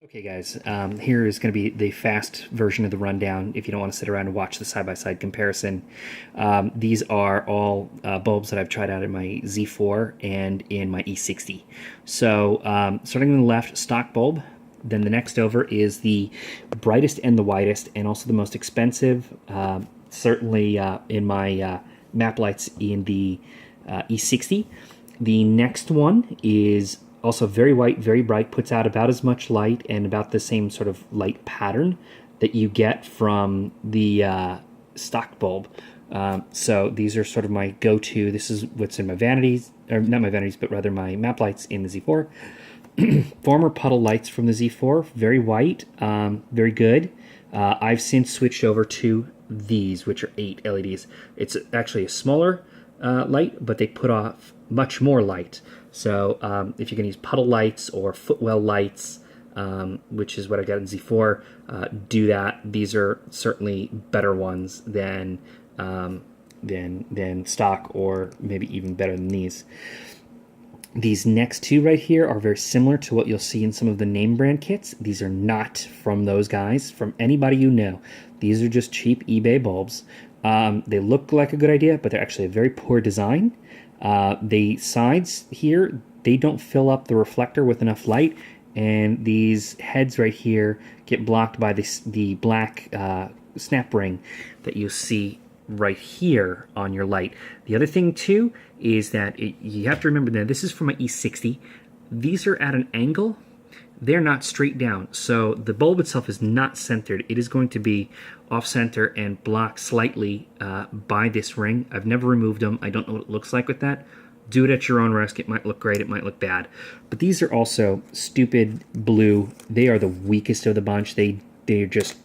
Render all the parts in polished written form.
Okay guys, here is going to be the fast version of the rundown if you don't want to sit around and watch the side-by-side comparison. These are all bulbs that I've tried out in my Z4 and in my E60. So starting on the left, stock bulb. Then the next over is the brightest and the widest and also the most expensive. Certainly in my map lights in the E60. The next one is also very white, very bright, puts out about as much light and about the same sort of light pattern that you get from the stock bulb. So these are sort of my go-to. This is what's in my vanities, or not my vanities, but rather my map lights in the Z4. Former puddle lights from the Z4, very white, very good. I've since switched over to these, which are 8 LEDs. It's actually a smaller light, but they put off much more light. So if you can use puddle lights or footwell lights, which is what I got in Z4, do that. These are certainly better ones than stock, or maybe even better than these. These next two right here are very similar to what you'll see in some of the name brand kits. These are not from those guys, from anybody you know. These are just cheap eBay bulbs. They look like a good idea, but they're actually a very poor design. The sides here, they don't fill up the reflector with enough light, and these heads right here get blocked by the black snap ring that you see right here on your light. The other thing too is that you have to remember that this is from an E60. These are at an angle. They're not straight down, so the bulb itself is not centered. It is going to be off-center and blocked slightly by this ring. I've never removed them. I don't know what it looks like with that. Do it at your own risk. It might look great. It might look bad. But these are also stupid blue. They are the weakest of the bunch. They're just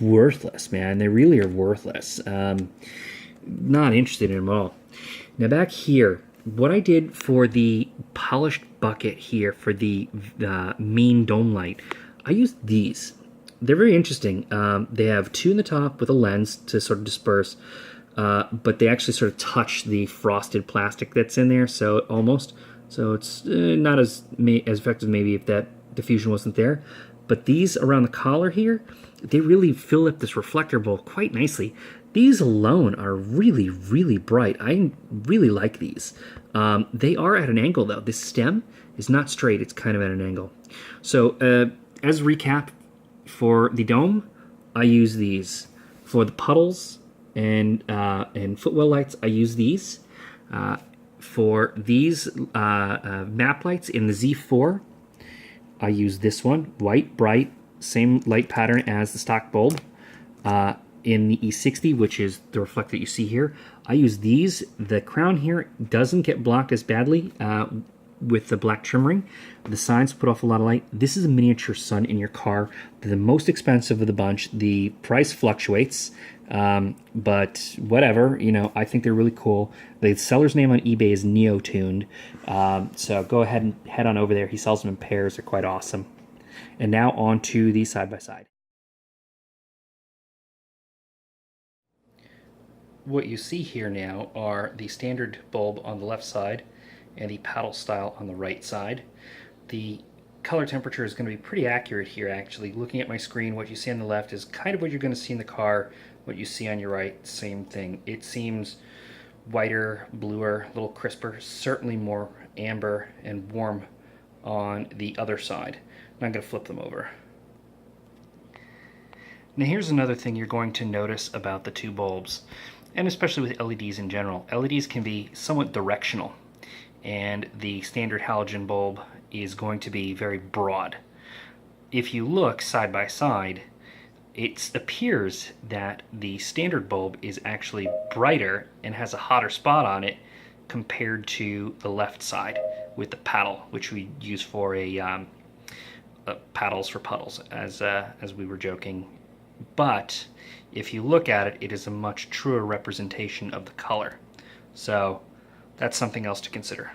worthless, man. They really are worthless. Not interested in them at all. Now back here, what I did for the polished bucket here for the mean dome light, I used these. They're very interesting. They have two in the top with a lens to sort of disperse, but they actually sort of touch the frosted plastic that's in there, so it's not as effective maybe if that diffusion wasn't there. But these around the collar here, they really fill up this reflector bowl quite nicely. These alone are really, really bright. I really like these. They are at an angle though. This stem is not straight, it's kind of at an angle. So as a recap, for the dome, I use these. For the puddles and footwell lights, I use these. For these map lights in the Z4, I use this one, white, bright, same light pattern as the stock bulb. In the E60, which is the reflector that you see here, I use these. The crown here doesn't get blocked as badly with the black trim ring. The sides put off a lot of light. This is a miniature sun in your car. They're the most expensive of the bunch. The price fluctuates, but whatever. You know, I think they're really cool. The seller's name on eBay is Neotuned, so go ahead and head on over there. He sells them in pairs. They're quite awesome. And now on to the side-by-side. What you see here now are the standard bulb on the left side and the paddle style on the right side. The color temperature is going to be pretty accurate here actually. Looking at my screen, what you see on the left is kind of what you're going to see in the car. What you see on your right, same thing. It seems whiter, bluer, a little crisper, certainly more amber and warm on the other side. And I'm going to flip them over. Now here's another thing you're going to notice about the two bulbs, and especially with LEDs in general. LEDs can be somewhat directional, and the standard halogen bulb is going to be very broad. If you look side by side, it appears that the standard bulb is actually brighter and has a hotter spot on it compared to the left side with the paddle, which we use for paddles for puddles, as we were joking. But if you look at it, it is a much truer representation of the color. So that's something else to consider.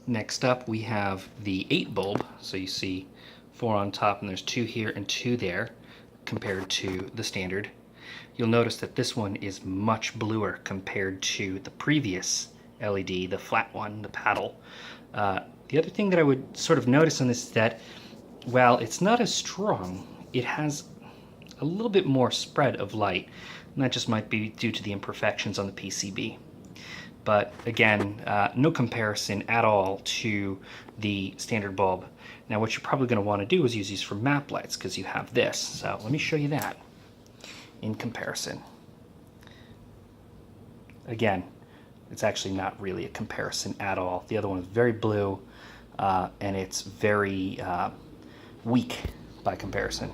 Next up we have the 8 bulb. So you see 4 on top and there's 2 here and 2 there compared to the standard. You'll notice that this one is much bluer compared to the previous LED, the flat one, the paddle. The other thing that I would sort of notice on this is that while it's not as strong, it has a little bit more spread of light, and that just might be due to the imperfections on the PCB. But again, no comparison at all to the standard bulb. Now what you're probably going to want to do is use these for map lights, because you have this. So let me show you that in comparison. Again, it's actually not really a comparison at all. The other one is very blue, and it's very weak by comparison.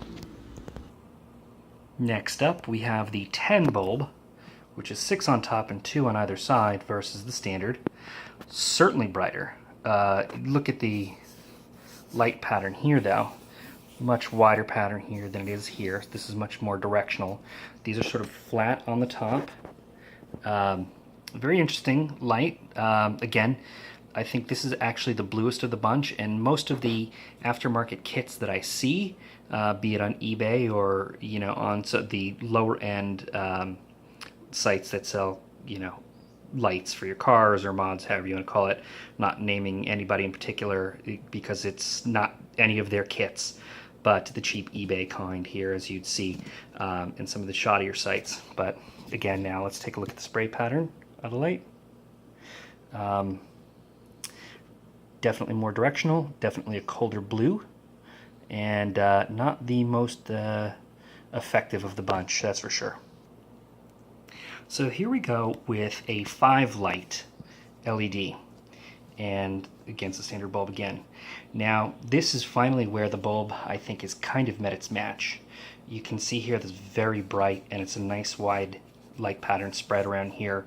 Next up, we have the 10 bulb, which is 6 on top and 2 on either side versus the standard. Certainly brighter. Look at the light pattern here, though. Much wider pattern here than it is here. This is much more directional. These are sort of flat on the top. Very interesting light. Again, I think this is actually the bluest of the bunch, and most of the aftermarket kits that I see, be it on eBay or on the lower end sites that sell lights for your cars or mods, however you want to call it, not naming anybody in particular because it's not any of their kits, but the cheap eBay kind here, as you'd see in some of the shoddier sites. But again, now let's take a look at the spray pattern of the light. Definitely more directional, definitely a colder blue, and not the most effective of the bunch, that's for sure. So here we go with a 5 light LED, and against the standard bulb again. Now this is finally where the bulb, I think, is kind of met its match. You can see here that's very bright, and it's a nice wide light pattern spread around here,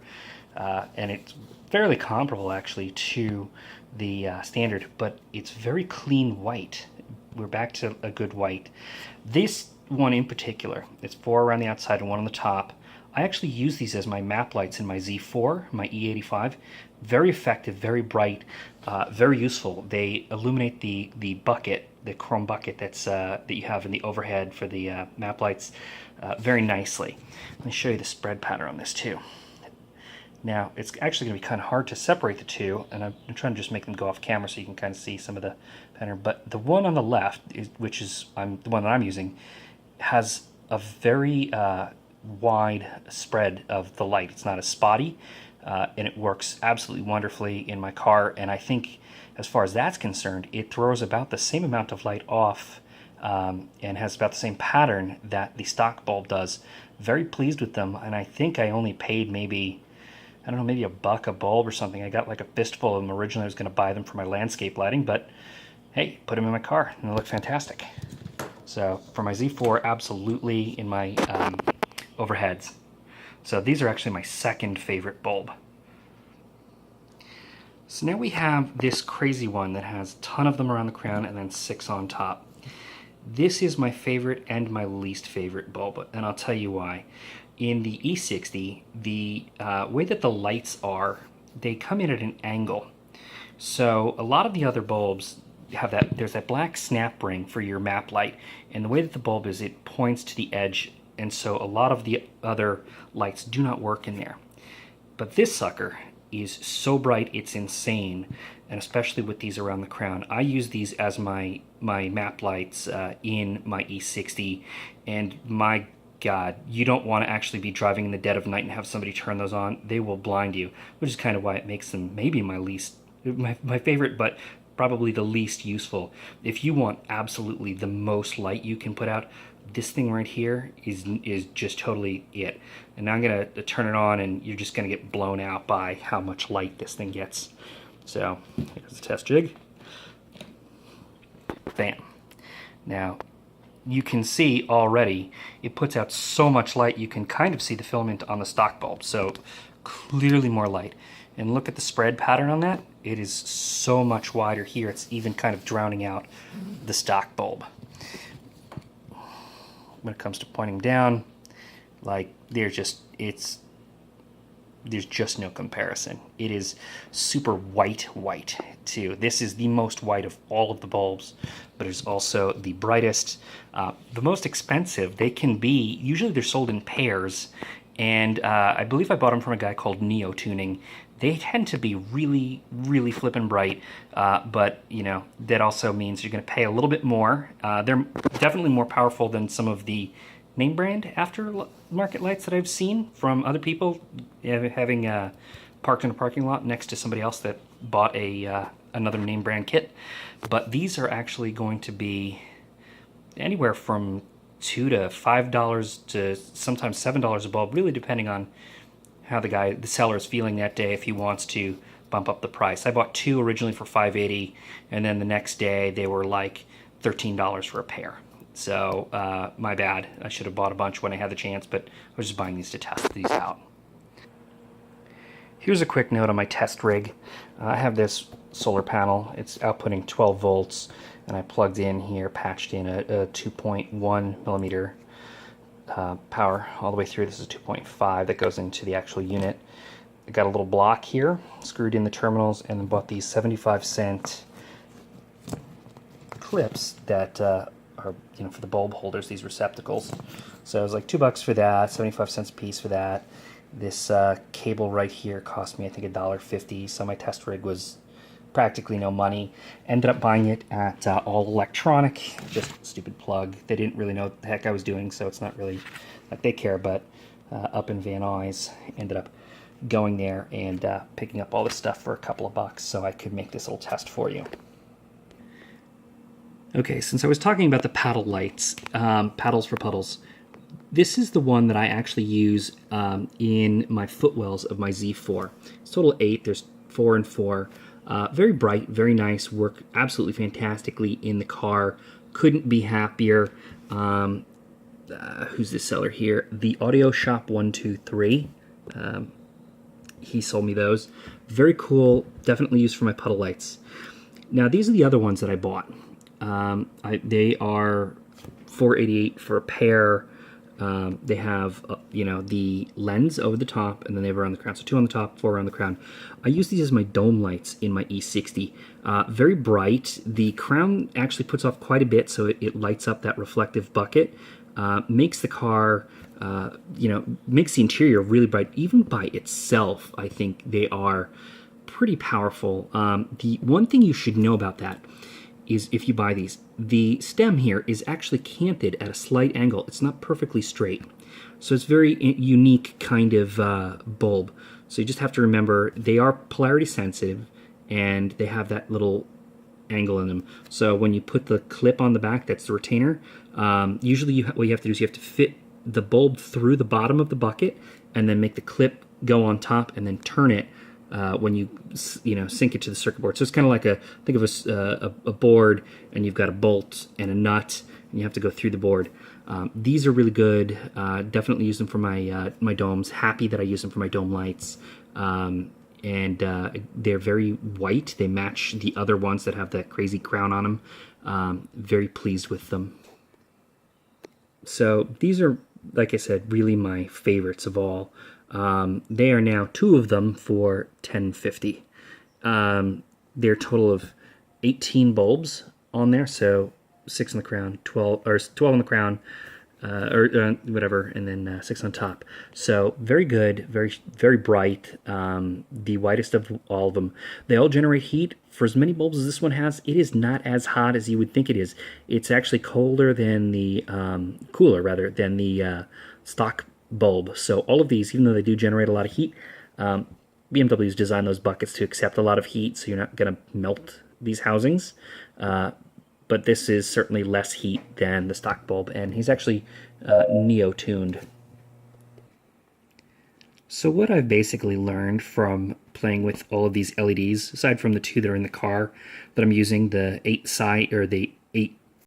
and it's fairly comparable actually to the standard, but it's very clean white. We're back to a good white. This one in particular, it's 4 around the outside and 1 on the top. I actually use these as my map lights in my Z4, my E85. Very effective, very bright, very useful. They illuminate the bucket, the chrome bucket that you have in the overhead for the map lights very nicely. Let me show you the spread pattern on this too. Now, it's actually going to be kind of hard to separate the two, and I'm trying to just make them go off camera so you can kind of see some of the pattern. But the one on the left, which is the one that I'm using, has a very wide spread of the light. It's not as spotty, and it works absolutely wonderfully in my car. And I think, as far as that's concerned, it throws about the same amount of light off and has about the same pattern that the stock bulb does. Very pleased with them, and I think I only paid maybe, I don't know, maybe $1 a bulb or something. I got like a fistful of them originally. I was going to buy them for my landscape lighting, but hey, put them in my car and they look fantastic. So for my Z4, absolutely in my overheads. So these are actually my second favorite bulb. So now we have this crazy one that has a ton of them around the crown and then 6 on top. This is my favorite and my least favorite bulb, and I'll tell you why. In the E60, the way that the lights are, they come in at an angle. So a lot of the other bulbs have there's that black snap ring for your map light, and the way that the bulb is, it points to the edge, and so a lot of the other lights do not work in there. But this sucker is so bright, it's insane, and especially with these around the crown. I use these as my map lights in my E60, and my God, you don't want to actually be driving in the dead of night and have somebody turn those on. They will blind you, which is kind of why it makes them maybe my favorite, but probably the least useful. If you want absolutely the most light you can put out, this thing right here is just totally it. And now I'm going to turn it on, and you're just going to get blown out by how much light this thing gets. So here's the test jig. Bam. Now, you can see already it puts out so much light, you can kind of see the filament on the stock bulb. So clearly more light. And look at the spread pattern on that. It is so much wider here. It's even kind of drowning out the stock bulb. When it comes to pointing down, like there's just no comparison. It is super white too. This is the most white of all of the bulbs, but it's also the brightest, the most expensive. They can be, usually they're sold in pairs, and I believe I bought them from a guy called Neotuning. they tend to be really, really flippin' bright, but you know, that also means you're going to pay a little bit more. They're definitely more powerful than some of the name brand aftermarket lights that I've seen from other people, having parked in a parking lot next to somebody else that bought a another name brand kit. But these are actually going to be anywhere from $2 to $5 to sometimes $7 a bulb, really depending on how the seller is feeling that day, if he wants to bump up the price. I bought two originally for $5.80, and then the next day they were like $13 for a pair. So my bad. I should have bought a bunch when I had the chance, but I was just buying these to test these out. Here's a quick note on my test rig. I have this solar panel. It's outputting 12 volts, and I plugged in here, patched in a 2.1 millimeter power all the way through. This is 2.5 that goes into the actual unit. I got a little block here, screwed in the terminals, and then bought these 75-cent clips that are, you know, for the bulb holders, these receptacles. So it was like $2 for that, 75 cents a piece for that. This cable right here cost me, I think, $1.50, so my test rig was practically no money. Ended up buying it at All Electronic, just stupid plug. They didn't really know what the heck I was doing, so it's not really like they care, but up in Van Nuys, ended up going there and picking up all this stuff for a couple of bucks so I could make this little test for you. Okay, since I was talking about the paddle lights, paddles for puddles, this is the one that I actually use in my footwells of my Z4. It's total 8, there's 4 and 4. Very bright, very nice, work absolutely fantastically in the car. Couldn't be happier. Who's the seller here? The Audio Shop 123. He sold me those. Very cool, definitely used for my puddle lights. Now these are the other ones that I bought. They are $4.88 for a pair. They have, you know, the lens over the top, and then they have around the crown. So 2 on the top, 4 around the crown. I use these as my dome lights in my E60. Very bright. The crown actually puts off quite a bit, so it lights up that reflective bucket. Makes the car, you know, makes the interior really bright. Even by itself, I think they are pretty powerful. The one thing you should know about that is if you buy these, the stem here is actually canted at a slight angle. It's not perfectly straight. So it's very unique kind of bulb. So you just have to remember they are polarity sensitive and they have that little angle in them. So when you put the clip on the back, that's the retainer, usually what you have to do is you have to fit the bulb through the bottom of the bucket and then make the clip go on top and then turn it when you know, sync it to the circuit board. So it's kind of like think of a board, and you've got a bolt and a nut, and you have to go through the board. These are really good. Definitely use them for my domes. Happy that I use them for my dome lights. And they're very white. They match the other ones that have that crazy crown on them. Very pleased with them. So these are, like I said, really my favorites of all. They are now 2 of them for $10.50. They're a total of 18 bulbs on there, so 6 on the crown, 12 on the crown, or whatever, and then 6 on top. So very good, very bright. The whitest of all of them. They all generate heat. For as many bulbs as this one has, it is not as hot as you would think it is. It's actually cooler than the stock bulb. So all of these, even though they do generate a lot of heat, BMW's designed those buckets to accept a lot of heat, so you're not going to melt these housings. But this is certainly less heat than the stock bulb, and he's actually neo-tuned. So what I've basically learned from playing with all of these LEDs, aside from the 2 that are in the car that I'm using, the